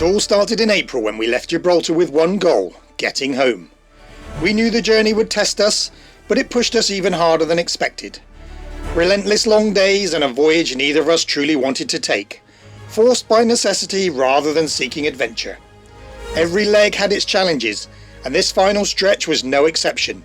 It all started in April when we left Gibraltar with one goal, getting home. We knew the journey would test us, but it pushed us even harder than expected. Relentless long days and a voyage neither of us truly wanted to take, forced by necessity rather than seeking adventure. Every leg had its challenges, and this final stretch was no exception.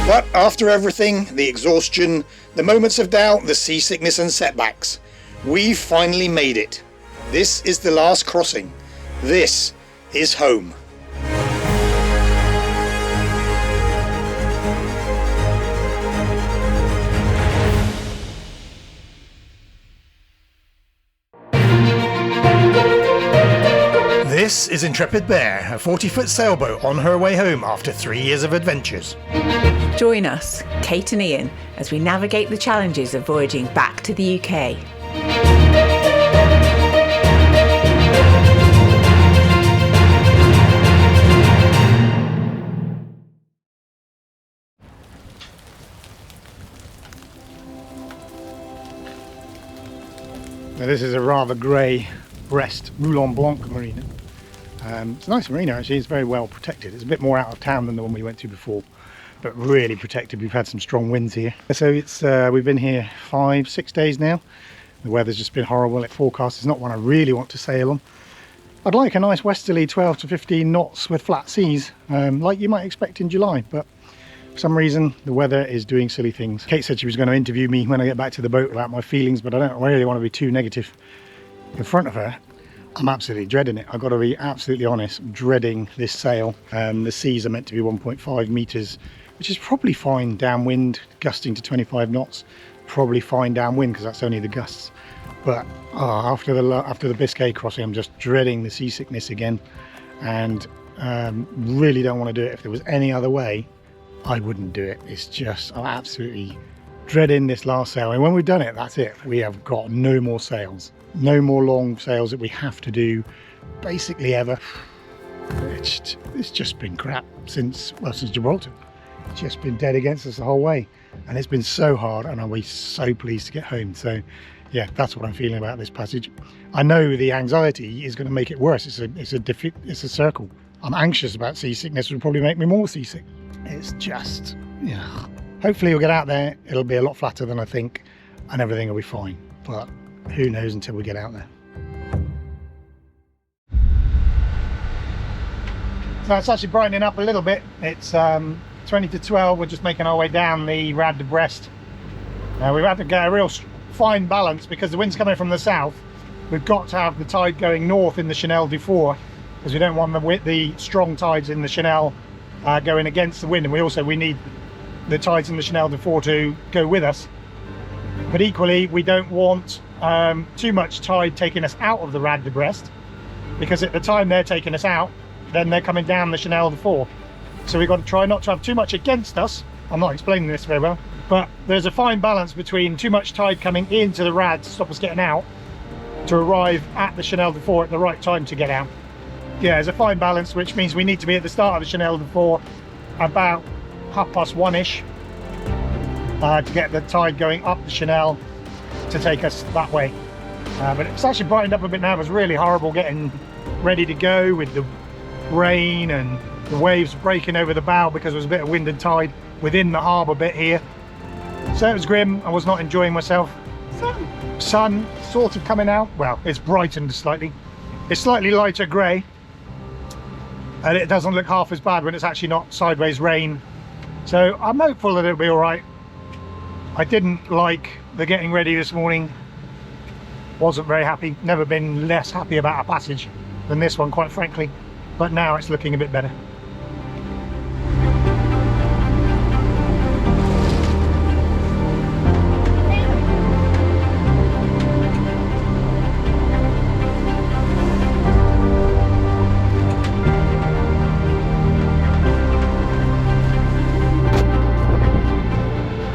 But after everything, the exhaustion, the moments of doubt, the seasickness and setbacks, we've finally made it. This is the last crossing. This is home. This is Intrepid Bear, a 40-foot sailboat on her way home after 3 years of adventures. Join us, Kate and Ian, as we navigate the challenges of voyaging back to the UK. Now this is a rather grey Brest Mulan Blanc Marina. It's a nice marina actually, it's very well protected. It's a bit more out of town than the one we went to before, but really protected. We've had some strong winds here. So it's we've been here 5-6 days now. The weather's just been horrible. The forecast is not one I really want to sail on. I'd like a nice westerly 12 to 15 knots with flat seas, like you might expect in July, but for some reason the weather is doing silly things. Kate said she was going to interview me when I get back to the boat about my feelings, but I don't really want to be too negative in front of her. I'm absolutely dreading it. I've got to be absolutely honest, I'm dreading this sail. The seas are meant to be 1.5 meters, which is probably fine downwind, gusting to 25 knots. Probably fine downwind because that's only the gusts. But after the Biscay crossing, I'm just dreading the seasickness again, and really don't want to do it. If there was any other way, I wouldn't do it. It's just, I'm absolutely dreading this last sail. And when we've done it, that's it. We have got no more sails. No more long sails that we have to do basically ever. It's just been crap since Gibraltar. It's just been dead against us the whole way, and it's been so hard, and I'll be so pleased to get home. So yeah, that's what I'm feeling about this passage. I know the anxiety is going to make it worse. It's a circle. I'm anxious about seasickness. Will probably make me more seasick. It's just, yeah. Hopefully we'll get out there, it'll be a lot flatter than I think, and everything will be fine, but who knows until we get out there. So it's actually brightening up a little bit. It's 20 to 12. We're just making our way down the Rad de Brest. We've had to get a real fine balance because the wind's coming from the south. We've got to have the tide going north in the Chenal du Four because we don't want the strong tides in the Chenal going against the wind, and we need the tides in the Chenal du Four to go with us. But equally, we don't want too much tide taking us out of the Rade de Brest, because at the time they're taking us out, then they're coming down the Chenal du Four. So we've got to try not to have too much against us. I'm not explaining this very well, but there's a fine balance between too much tide coming into the Rad to stop us getting out, to arrive at the Chenal du Four at the right time to get out. Yeah, there's a fine balance, which means we need to be at the start of the Chenal du Four about 1:30ish to get the tide going up the Chenal to take us that way. But it's actually brightened up a bit now. It was really horrible getting ready to go with the rain and the waves breaking over the bow because there was a bit of wind and tide within the harbour bit here. So it was grim. I was not enjoying myself. Sun sort of coming out. Well, it's brightened slightly. It's slightly lighter grey, and it doesn't look half as bad when it's actually not sideways rain. So I'm hopeful that it'll be all right. I didn't like the getting ready this morning. Wasn't very happy. Never been less happy about a passage than this one, quite frankly. But now it's looking a bit better.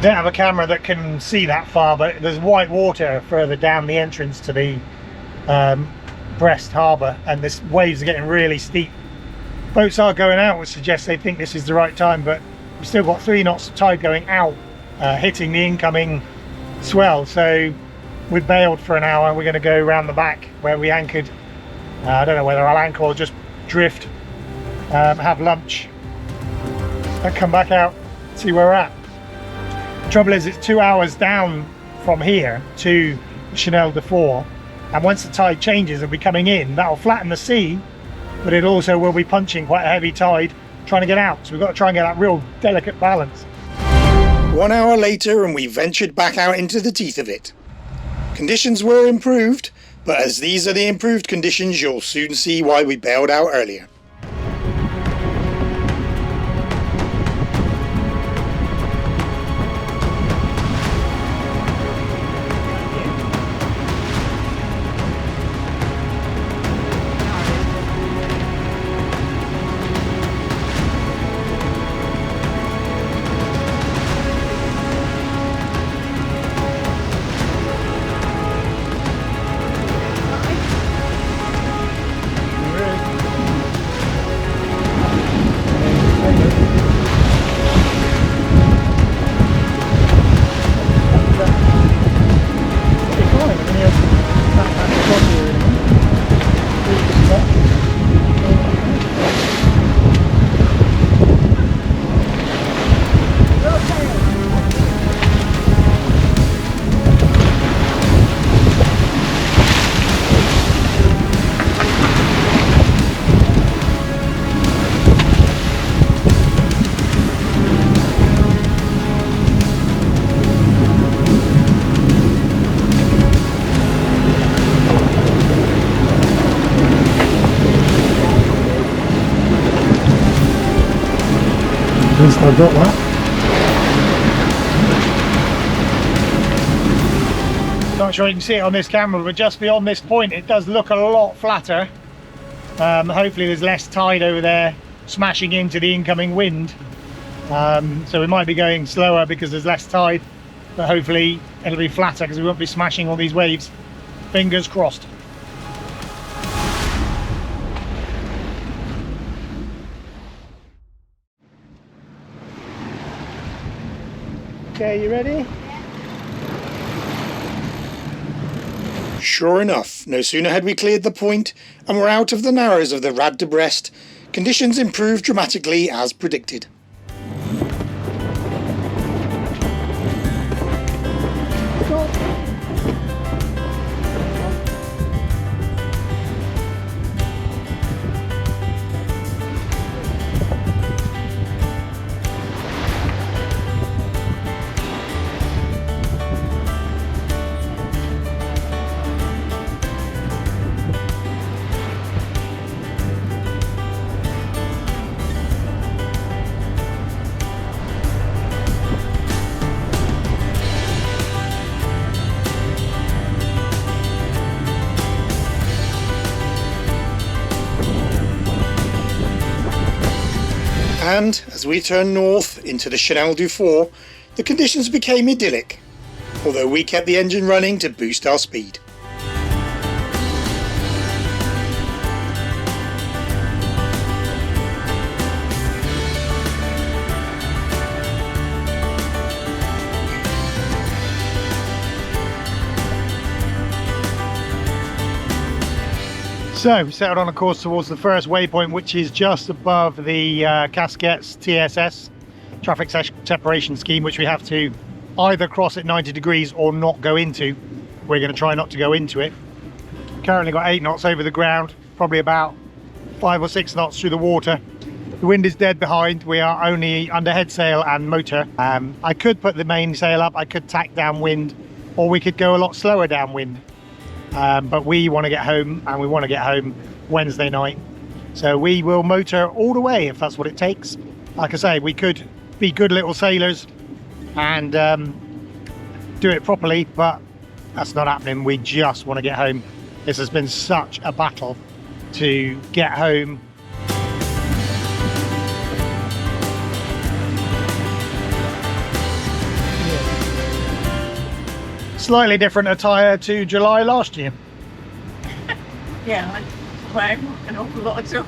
Don't have a camera that can see that far, but there's white water further down the entrance to the Brest harbour, and this waves are getting really steep. Boats are going out, which suggests they think this is the right time, but we've still got 3 knots of tide going out, hitting the incoming swell. So we've bailed for an hour. We're going to go around the back where we anchored I don't know whether I'll anchor or just drift, have lunch and come back out, see where we're at. The trouble is it's 2 hours down from here to Chenal du Four, and once the tide changes and we're coming in, that'll flatten the sea, but it also will be punching quite a heavy tide trying to get out, so we've got to try and get that real delicate balance. 1 hour later and we ventured back out into the teeth of it. Conditions were improved, but as these are the improved conditions, you'll soon see why we bailed out earlier. At least I got that. Not sure you can see it on this camera, but just beyond this point it does look a lot flatter. Hopefully there's less tide over there smashing into the incoming wind, so we might be going slower because there's less tide, but hopefully it'll be flatter because we won't be smashing all these waves. Fingers crossed. Okay, you ready? Sure enough, no sooner had we cleared the point and were out of the narrows of the Rad de Brest, conditions improved dramatically as predicted. And as we turned north into the Chenal du Four, the conditions became idyllic, although we kept the engine running to boost our speed. So we settled on a course towards the first waypoint, which is just above the Casquettes TSS, traffic separation scheme, which we have to either cross at 90 degrees or not go into. We're going to try not to go into it. Currently got 8 knots over the ground, probably about 5 or 6 knots through the water. The wind is dead behind. We are only under head sail and motor. I could put the main sail up, I could tack downwind, or we could go a lot slower downwind. But we want to get home, and we want to get home Wednesday night, so we will motor all the way if that's what it takes. Like I say, we could be good little sailors and do it properly, but that's not happening. We just want to get home. This has been such a battle to get home. Slightly different attire to July last year. Yeah, I'm wearing an awful lot of stuff.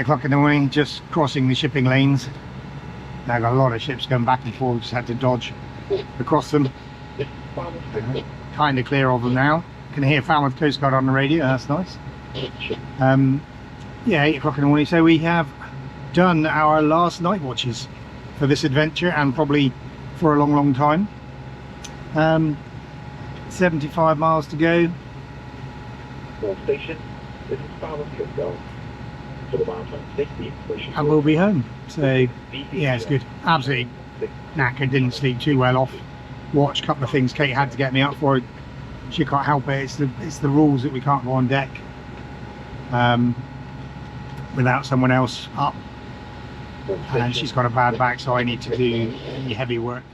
o'clock in the morning, just crossing the shipping lanes. Now got a lot of ships going back and forth, just had to dodge across them. Kind of clear of them now. Can hear Falmouth Coast Guard on the radio, that's nice. Yeah, 8 o'clock in the morning, so we have done our last night watches for this adventure and probably for a long time. 75 miles to go. Station, this is Falmouth Coast Guard. And we'll be home. So yeah, it's good. Absolutely knackered, didn't sleep too well off watch. A couple of things Kate had to get me up for. She can't help it. It's the rules that we can't go on deck without someone else up, and she's got a bad back, so I need to do any heavy work.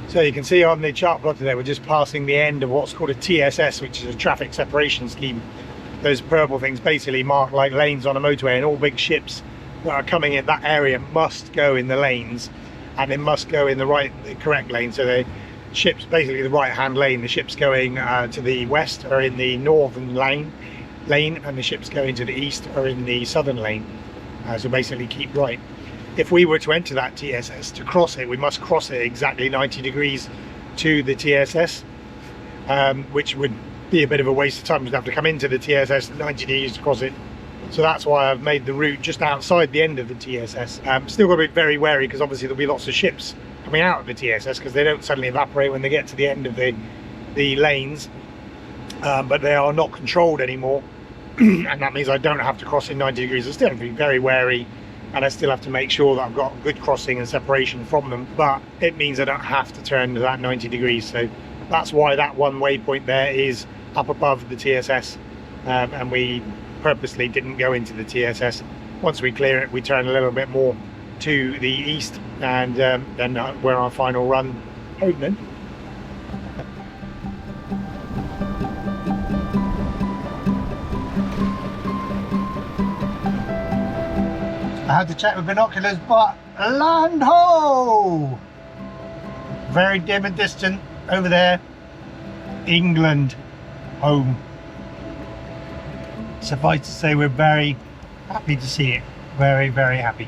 So you can see on the chart plot today, we're just passing the end of what's called a TSS, which is a traffic separation scheme. Those purple things basically mark like lanes on a motorway, and all big ships that are coming in that area must go in the lanes, and they must go in the correct lane. So the ships, basically the right hand lane, the ships going to the west are in the northern lane, and the ships going to the east are in the southern lane. So basically keep right. If we were to enter that TSS, to cross it, we must cross it exactly 90 degrees to the TSS, which would be a bit of a waste of time. We'd have to come into the TSS 90 degrees to cross it. So that's why I've made the route just outside the end of the TSS. Still got to be very wary, because obviously there'll be lots of ships coming out of the TSS, because they don't suddenly evaporate when they get to the end of the lanes, but they are not controlled anymore. And that means I don't have to cross in 90 degrees. I still have to be very wary, and I still have to make sure that I've got good crossing and separation from them, but it means I don't have to turn to that 90 degrees. So that's why that one waypoint there is up above the TSS, and we purposely didn't go into the TSS. Once we clear it, we turn a little bit more to the east, and then we're our final run home then. I had to check with binoculars, but land ho! Very dim and distant over there. England home. Suffice to say, we're very happy to see it. Very, very happy.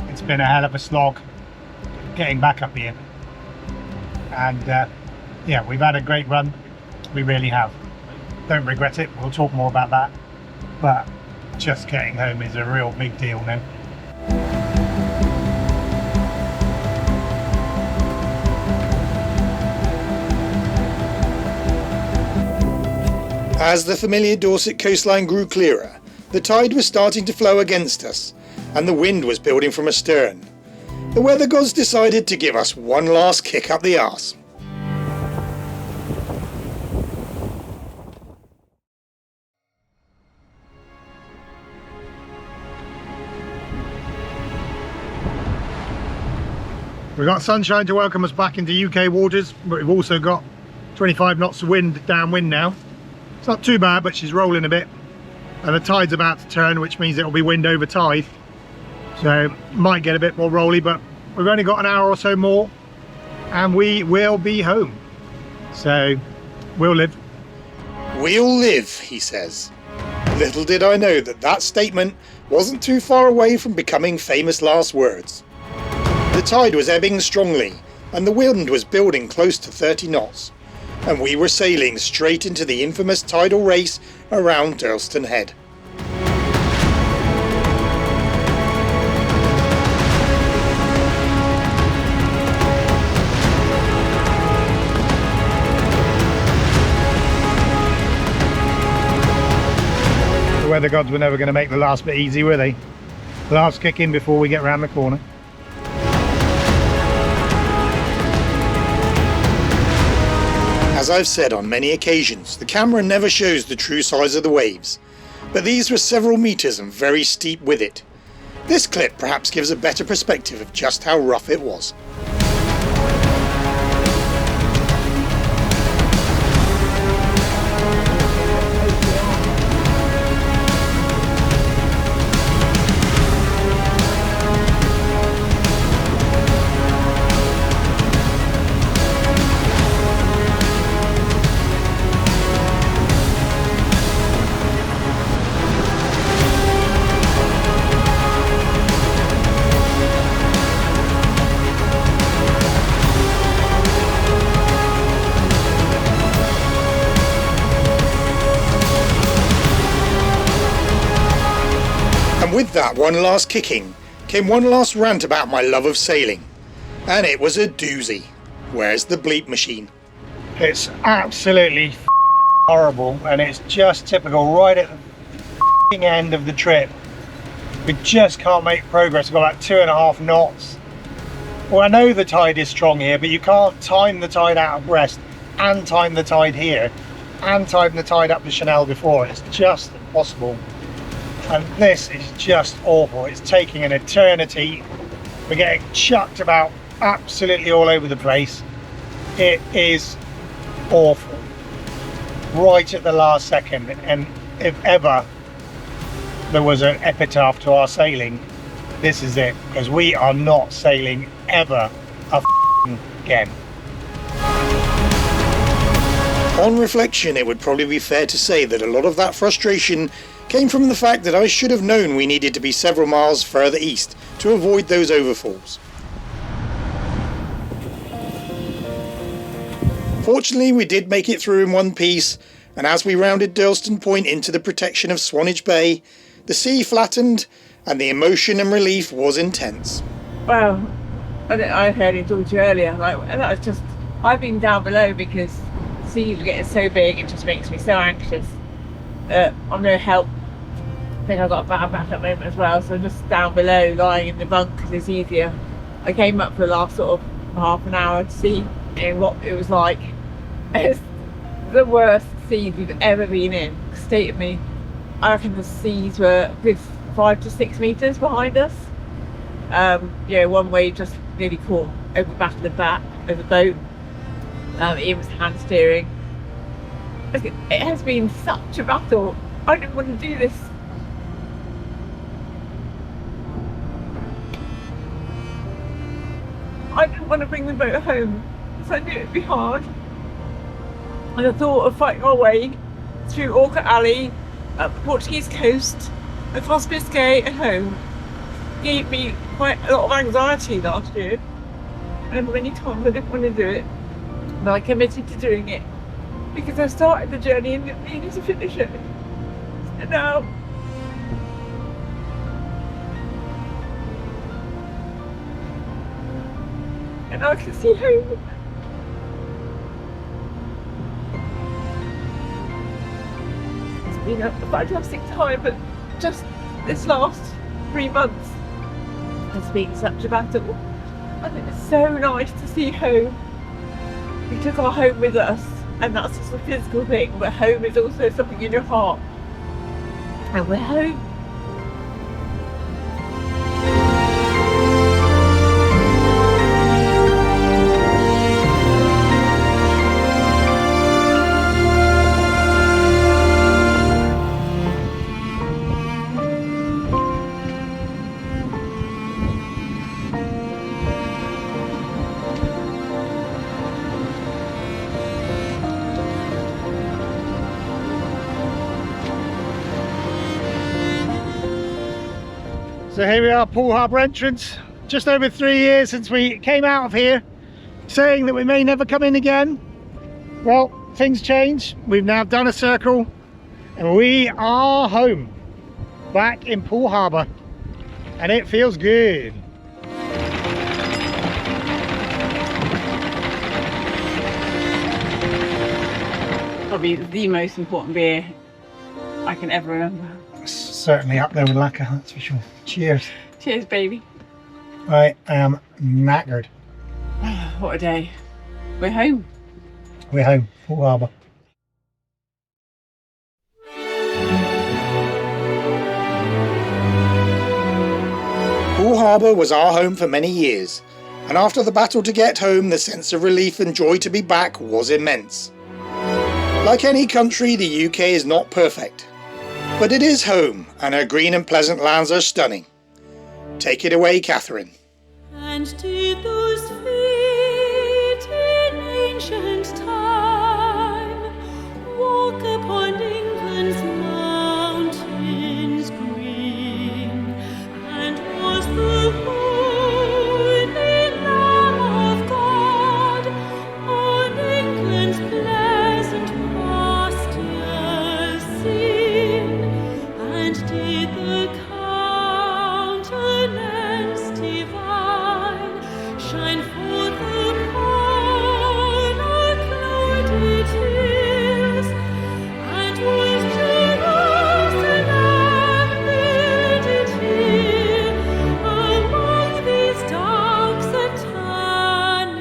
It's been a hell of a slog getting back up here. And yeah, we've had a great run. We really have. Don't regret it. We'll talk more about that. But just getting home is a real big deal now. As the familiar Dorset coastline grew clearer, the tide was starting to flow against us, and the wind was building from astern. The weather gods decided to give us one last kick up the arse. We've got sunshine to welcome us back into UK waters, but we've also got 25 knots of wind downwind now. It's not too bad, but she's rolling a bit, and the tide's about to turn, which means it'll be wind over tide, so might get a bit more rolly, but we've only got an hour or so more and we will be home. So we'll live. We'll live, he says. Little did I know that that statement wasn't too far away from becoming famous last words. The tide was ebbing strongly, and the wind was building close to 30 knots, and we were sailing straight into the infamous tidal race around Durlston Head. The weather gods were never going to make the last bit easy, were they? Last kick in before we get round the corner. As I've said on many occasions, the camera never shows the true size of the waves, but these were several meters and very steep with it. This clip perhaps gives a better perspective of just how rough it was. With that one last kicking came one last rant about my love of sailing, and it was a doozy. Where's the bleep machine? It's absolutely horrible, and it's just typical right at the end of the trip. We just can't make progress. We've got like 2.5 knots. Well, I know the tide is strong here, but you can't time the tide out of Brest and time the tide here and time the tide up to Chenal du Four. It's just impossible. And this is just awful. It's taking an eternity. We're getting chucked about absolutely all over the place. It is awful. Right at the last second. And if ever there was an epitaph to our sailing, this is it. Because we are not sailing ever again. On reflection, it would probably be fair to say that a lot of that frustration came from the fact that I should have known we needed to be several miles further east to avoid those overfalls. Fortunately, we did make it through in one piece, and as we rounded Durlston Point into the protection of Swanage Bay, the sea flattened and the emotion and relief was intense. Well, I heard him talk to you earlier, and that was just, I've been down below because the seas are getting so big, it just makes me so anxious. I'm no help. I think I got a bad back at the moment as well, so I'm just down below lying in the bunk because it's easier. I came up for the last sort of half an hour to see what it was like. It's the worst seas we've ever been in. State of me, I reckon the seas were a good 5 to 6 meters behind us. One wave just nearly caught over the back of the boat. It was hand steering. It has been such a battle. I didn't want to do this. I didn't want to bring the boat home because I knew it'd be hard. And the thought of fighting our way through Orca Alley, up the Portuguese coast, across Biscay and home gave me quite a lot of anxiety last year. And many times I didn't want to do it, but I committed to doing it because I started the journey and needed to finish it. And now I can see home. It's been a fantastic time, but just this last 3 months has been such a battle. And it's so nice to see home. We took our home with us, and that's just a physical thing, but home is also something in your heart. And we're home. So here we are, Poole Harbour entrance. Just over 3 years since we came out of here, saying that we may never come in again. Well, things change. We've now done a circle and we are home, back in Poole Harbour, and it feels good. Probably the most important beer I can ever remember. Certainly up there with Lacquer, that's for sure. Cheers. Cheers, baby. I am knackered. What a day. We're home. We're home, Poole Harbour. Poole Harbour was our home for many years, and after the battle to get home, the sense of relief and joy to be back was immense. Like any country, the UK is not perfect, but it is home, and her green and pleasant lands are stunning. Take it away, Catherine. And did those feet in ancient time walk upon England's mountains green? And was the holy Lamb of God on England's pleasant pastures seen? And did the countenance divine shine forth upon our clouded hills? And was Jerusalem builded here among these dark satanic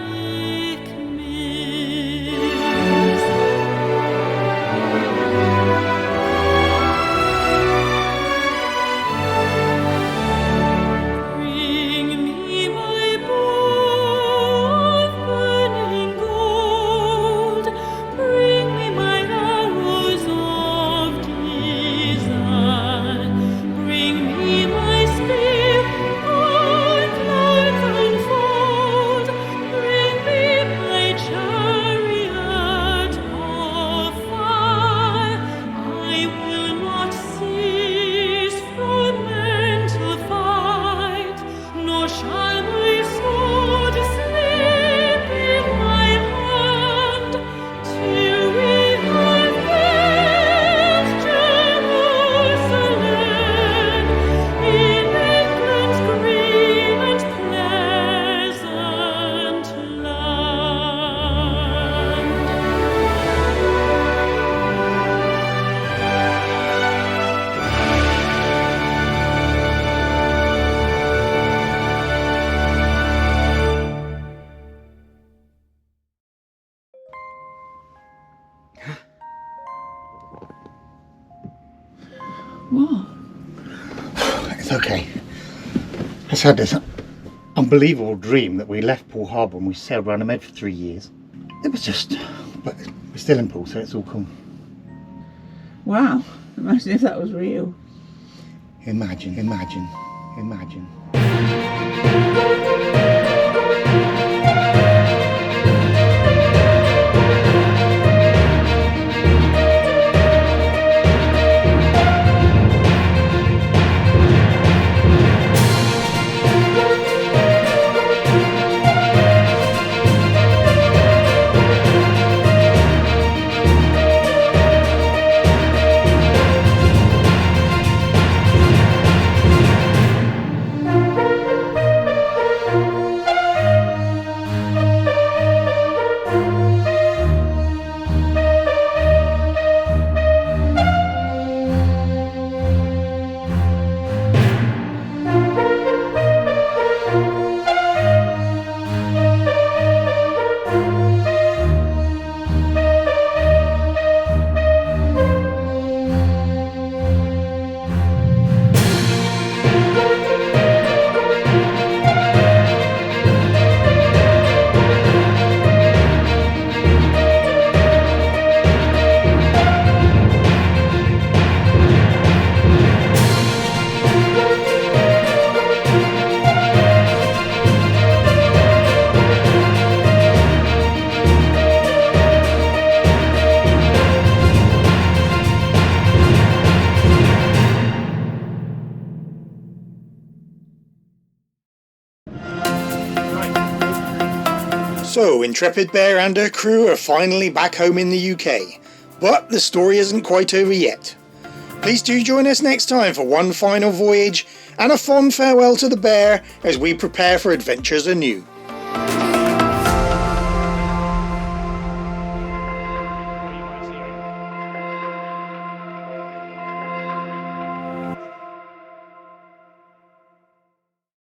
mills? Bring me my bow of burning gold. Bring me my arrows of desire. Bring me my spear on clouds unfold. Bring me my chariot of fire. I will not cease from mental fight, nor shall my sword slip in my hand, till we have built Jerusalem in England's green and pleasant land. What? It's okay. I just had this unbelievable dream that we left Poole Harbour and we sailed around the Med for 3 years. It was just, but we're still in Poole, so it's all cool. Wow. Imagine if that was real. Imagine, imagine, imagine. So, Intrepid Bear and her crew are finally back home in the UK, but the story isn't quite over yet. Please do join us next time for one final voyage and a fond farewell to the bear as we prepare for adventures anew.